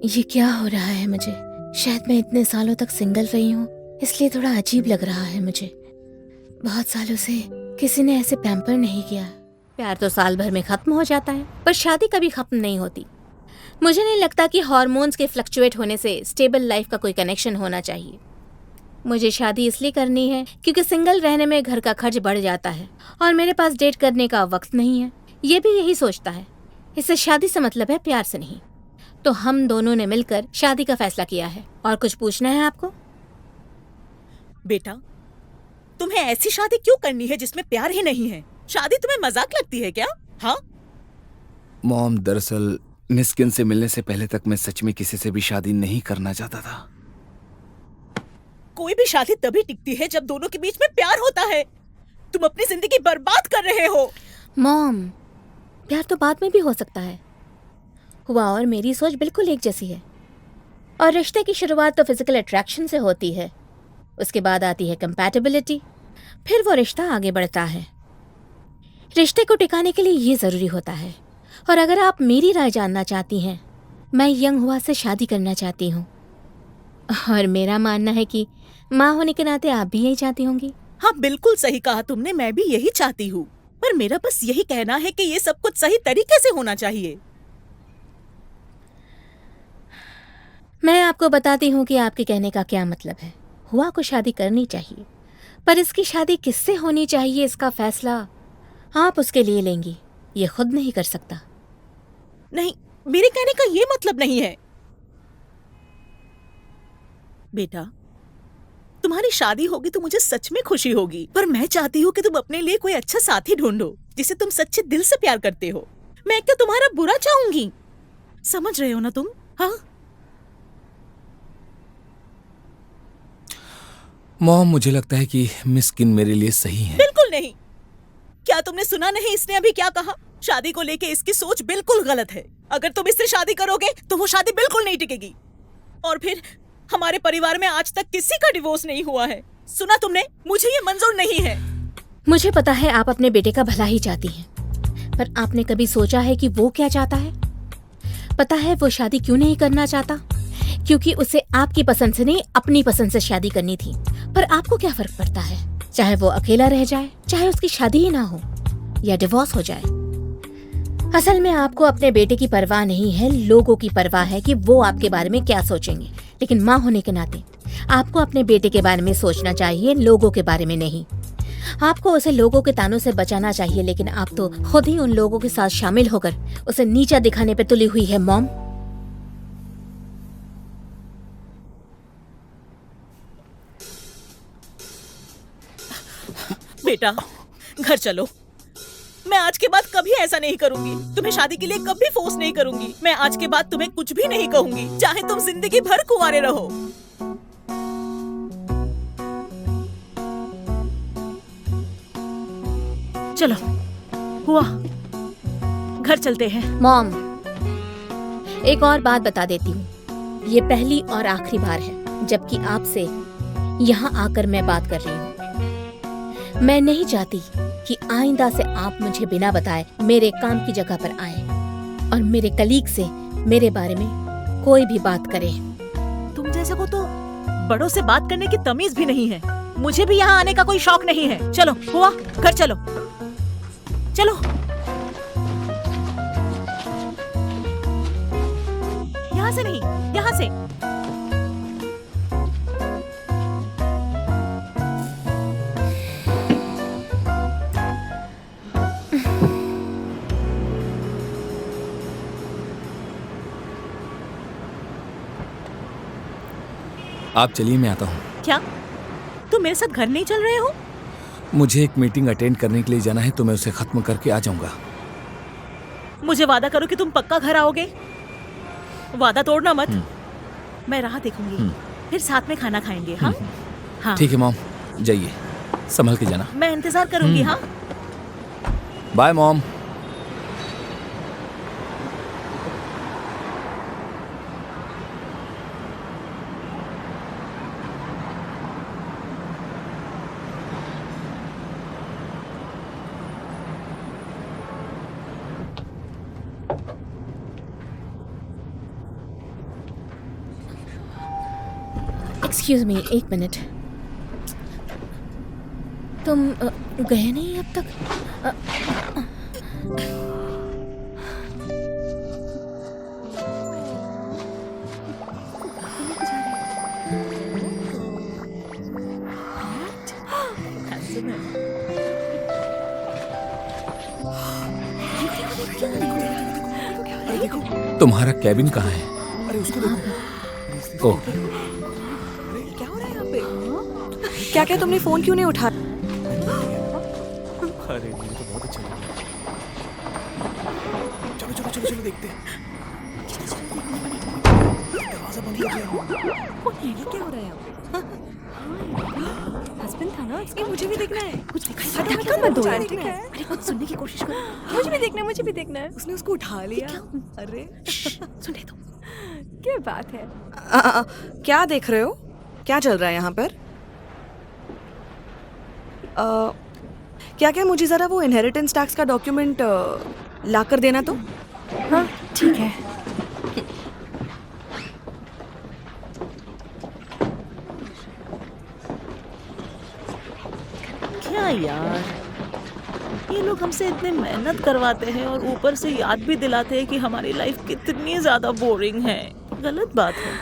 ये क्या हो रहा है मुझे? शायद मैं इतने सालों तक सिंगल रही हूँ, इसलिए थोड़ा अजीब लग रहा है मुझे। बहुत सालों से किसी ने ऐसे पैम्पर नहीं किया। प्यार तो साल भर में खत्म हो जाता है, पर शादी कभी खत्म नहीं होती। मुझे नहीं लगता कि हार्मोन्स के फ्लक्चुएट होने से स्टेबल लाइफ का कोई कनेक्शन होना चाहिए। मुझे शादी इसलिए करनी है क्योंकि सिंगल रहने में घर का खर्च बढ़ जाता है और मेरे पास डेट करने का वक्त नहीं है। ये भी यही सोचता है। इससे शादी से मतलब है, प्यार से नहीं। तो हम दोनों ने मिलकर शादी का फैसला किया है। और कुछ पूछना है आपको? बेटा, तुम्हें ऐसी शादी क्यों करनी है जिसमें प्यार ही नहीं है? शादी तुम्हें मजाक लगती है क्या? हाँ? मॉम, दरअसल निस्किन से मिलने से पहले तक मैं सच में किसी से भी शादी नहीं करना चाहता था। कोई भी शादी तभी टिकती है जब दोनों के बीच में प्यार होता है। तुम अपनी जिंदगी बर्बाद कर रहे हो। मॉम, प्यार तो बाद में भी हो सकता है। हुआ और मेरी सोच बिल्कुल एक जैसी है। और रिश्ते की शुरुआत तो फिजिकल अट्रैक्शन से होती है, उसके बाद आती है कंपैटिबिलिटी, फिर वो रिश्ता आगे बढ़ता है। रिश्ते को टिकाने के लिए ये ज़रूरी होता है। और अगर आप मेरी राय जानना चाहती हैं, मैं यंग हुआ से शादी करना चाहती हूँ। और मेरा मानना है कि माँ होने के नाते आप भी यही चाहती होंगी। हाँ, बिल्कुल सही कहा तुमने। मैं भी यही चाहती हूँ, पर मेरा बस यही कहना है कि ये सब कुछ सही तरीके से होना चाहिए। मैं आपको बताती हूँ कि आपके कहने का क्या मतलब है। हुआ को शादी करनी चाहिए, पर इसकी शादी किससे होनी चाहिए इसका फैसला आप उसके लिए लेंगी। ये खुद नहीं कर सकता। नहीं, मेरे कहने का ये मतलब नहीं है। बेटा, तुम्हारी शादी होगी तो मुझे सच में खुशी होगी, पर मैं चाहती हूँ कि तुम अपने लिए कोई अच्छा साथी ढूंढो जिसे तुम सच्चे दिल से प्यार करते हो। मैं क्या तुम्हारा बुरा चाहूंगी? समझ रहे हो ना तुम? हाँ? मॉम, मुझे लगता है कि मिस किन मेरे लिए सही है। बिल्कुल नहीं। क्या तुमने सुना नहीं इसने अभी क्या कहा? शादी को लेके इसकी सोच बिल्कुल गलत है। अगर तुम इससे शादी करोगे तो वो शादी बिल्कुल नहीं टिकेगी। और फिर हमारे परिवार में आज तक किसी का डिवोर्स नहीं हुआ है। सुना तुमने? मुझे ये मंजूर नहीं है। मुझे पता है आप अपने बेटे का भला ही चाहती हैं, पर आपने कभी सोचा है कि वो क्या चाहता है? पता है वो शादी क्यों नहीं करना चाहता? क्योंकि उसे आपकी पसंद से नहीं, अपनी पसंद से शादी करनी थी। पर आपको क्या फर्क पड़ता है? चाहे वो अकेला रह जाए, चाहे उसकी शादी ही ना हो या डिवोर्स हो जाए। असल में आपको अपने बेटे की परवाह नहीं है, लोगों की परवाह है कि वो आपके बारे में क्या सोचेंगे। लेकिन माँ होने के नाते आपको अपने बेटे के बारे में सोचना चाहिए, लोगों के बारे में नहीं। आपको उसे लोगों के तानों से बचाना चाहिए, लेकिन आप तो खुद ही उन लोगों के साथ शामिल होकर उसे नीचा दिखाने पे तुली हुई है मॉम। बेटा, घर चलो। मैं आज के बाद कभी ऐसा नहीं करूंगी। तुम्हें शादी के लिए कभी फोर्स नहीं करूंगी। मैं आज के बाद तुम्हें कुछ भी नहीं कहूंगी, चाहे तुम जिंदगी भर कुंवारे रहो। चलो, हुआ, घर चलते हैं। मॉम, एक और बात बता देती हूँ, ये पहली और आखिरी बार है जबकि आपसे यहाँ आकर मैं बात कर रही हूँ। मैं नहीं चाहती कि आइंदा से आप मुझे बिना बताए मेरे काम की जगह पर आएं और मेरे कलीग से मेरे बारे में कोई भी बात करें। तुम जैसे को तो बड़ों से बात करने की तमीज भी नहीं है। मुझे भी यहाँ आने का कोई शौक नहीं है। चलो, हुआ, घर चलो। चलो। यहाँ से नहीं, यहाँ से। आप चलिए, मैं आता हूँ। क्या तुम मेरे साथ घर नहीं चल रहे हो? मुझे एक मीटिंग अटेंड करने के लिए जाना है, तो मैं उसे खत्म करके आ जाऊंगा। मुझे वादा करो कि तुम पक्का घर आओगे। वादा तोड़ना मत। मैं राह देखूंगी, फिर साथ में खाना खाएंगे। हाँ? हाँ। ठीक है मॉम, जाइए, संभल के जाना। मैं इंतजार करूंगी। हाँ? Bye mom. एक्सक्यूज मी, एक मिनट। तुम गए नहीं अब तक? तुम्हारा कैबिन कहाँ है? अरे उसको देखो। ओह, क्या हो रहा है यहाँ पे? क्या क्या तुमने फोन क्यों नहीं उठाया? अरे मुझे तो बहुत अच्छा लगा। चलो चलो चलो चलो देखते हैं। दरवाजा बंद कर दिया। ये क्या हो रहा है यहाँ पे? हस्बैंड था ना इसका? मुझे भी देखना है। कुछ दिखाई क्या मत दो यार। ठीक है। अरे कुछ सुनने की कोशिश करो। मुझे भी देखना है, मुझे भी देखना है। उसने उसको उठा लिया। अरे सुने तो। क्या बात है? क्या देख रहे हो? क्या चल रहा है यहाँ पर? क्या क्या मुझे जरा वो इनहेरिटेंस टैक्स का डॉक्यूमेंट ला कर देना तो। हाँ ठीक है। क्या यार, ये लोग हमसे इतने मेहनत करवाते हैं और ऊपर से याद भी दिलाते हैं कि हमारी लाइफ कितनी ज्यादा बोरिंग है। गलत बात है।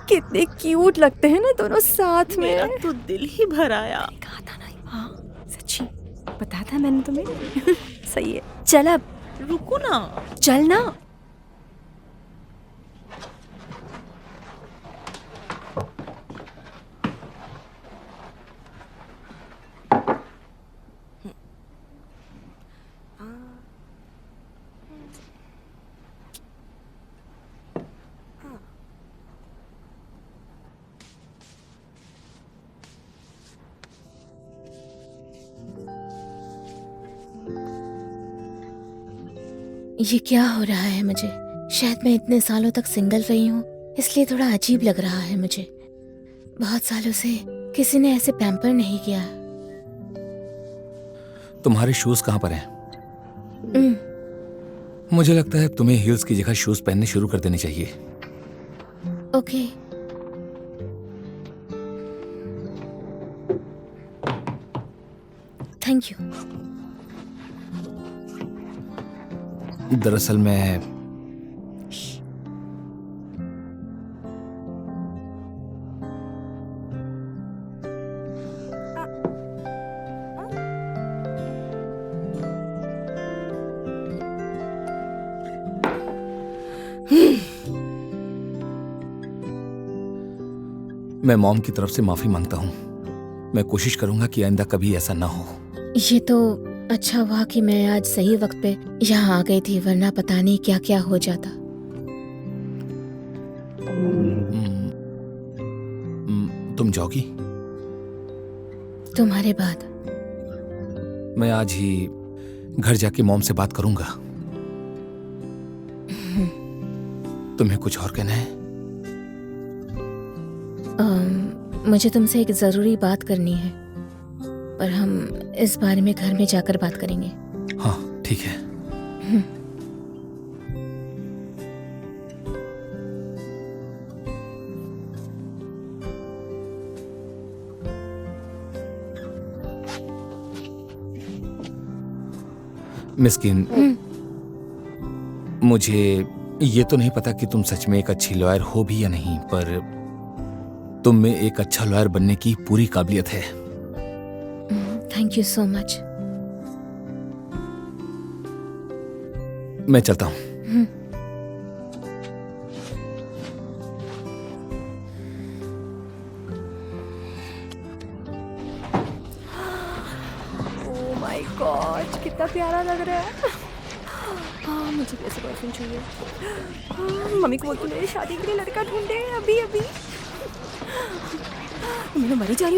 कितने क्यूट लगते हैं ना दोनों साथ में। मेरा तो दिल ही भर आया। कहा था ना। हाँ सच्ची बताया था मैंने तुम्हें। सही है, चल अब रुको ना। चल ना। ये क्या हो रहा है मुझे? शायद मैं इतने सालों तक सिंगल रही हूँ, इसलिए थोड़ा अजीब लग रहा है मुझे। बहुत सालों से किसी ने ऐसे पैम्पर नहीं किया। तुम्हारे शूज कहाँ पर हैं? मुझे लगता है तुम्हें हील्स की जगह शूज पहनने शुरू कर देने चाहिए। ओके। Thank you. दरअसल मैं मॉम की तरफ से माफी मांगता हूँ। मैं कोशिश करूंगा कि आइंदा कभी ऐसा ना हो। ये तो अच्छा हुआ कि मैं आज सही वक्त पे यहाँ आ गई थी, वरना पता नहीं क्या क्या हो जाता। तुम जाओगी? तुम्हारे बाद। मैं आज ही घर जाके मॉम से बात करूंगा। तुम्हें कुछ और कहना है? मुझे तुमसे एक जरूरी बात करनी है, पर हम इस बारे में घर में जाकर बात करेंगे। हाँ ठीक है। मिस्किन, मुझे ये तो नहीं पता कि तुम सच में एक अच्छी लॉयर हो भी या नहीं, पर तुम में एक अच्छा लॉयर बनने की पूरी काबिलियत है। Thank you so much. मैं चलता हूँ। ओह माय गॉड, कितना प्यारा लग रहा है। हाँ मुझे भी ऐसा बॉयफ्रेंड चाहिए। हाँ, मम्मी को बोल के मेरी शादी के लिए लड़का ढूंढे अभी अभी। मैं मरी जा रही हूँ।